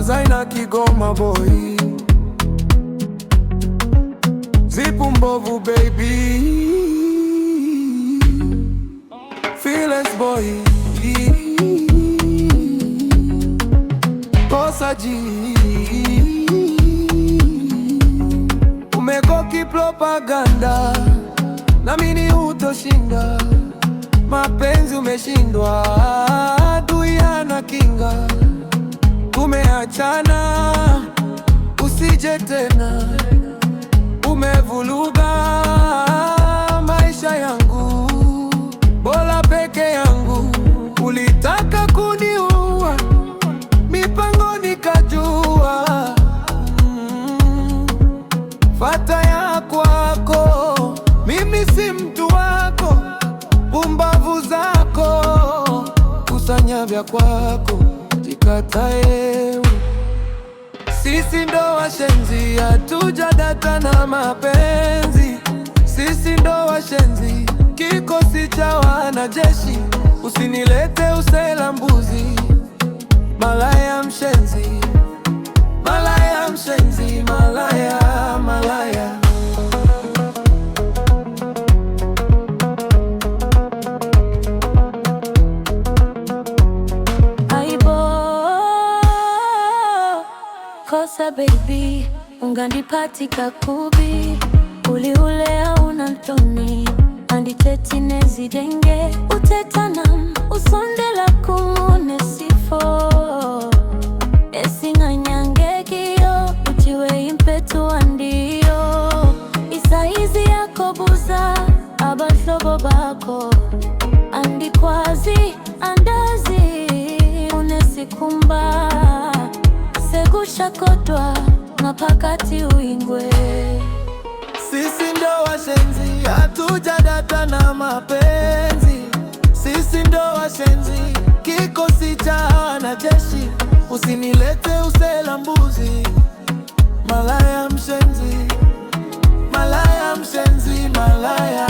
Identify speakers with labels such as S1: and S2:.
S1: Zaina Kigoma boy, zipu mbovu baby, fearless boy, Kosa G, umekoki propaganda, na mini utoshinda. Mapenzi umeshindwa, adui hana kinga. Tumeachana, usije tena. Umevuluga maisha yangu, bora peke yangu. Ulitaka kuniua, mipango nikajua. Fata ya kwako, mimi si mtu wako. Pumbavu zako, kusanya vya kwako, jikatae. Sisi ndo washenzi, hatujadata na mapenzi. Sisi ndo washenzi, kikosi cha wanajeshi. Usinilete usela mbuzi, malaya mshenzi, malaya mshenzi, malaya, malaya.
S2: Kosa baby, ungandipatika kubi. Uliulea unantoni, anditeti nezidenge. Utetanam, usondela kumune sifo. Esinganyangekio, uchiwe impetu andio. Isaizi yako buza, abaslobo bako. Andikwazi, andazi, unesikumba. Segusha kotwa, mapakati uingwe.
S1: Sisi ndo washenzi, hatujadata na mapenzi. Sisi ndo washenzi, kikosi cha wanajeshi. Usinilete usela mbuzi, malaya mshenzi, malaya mshenzi, malaya.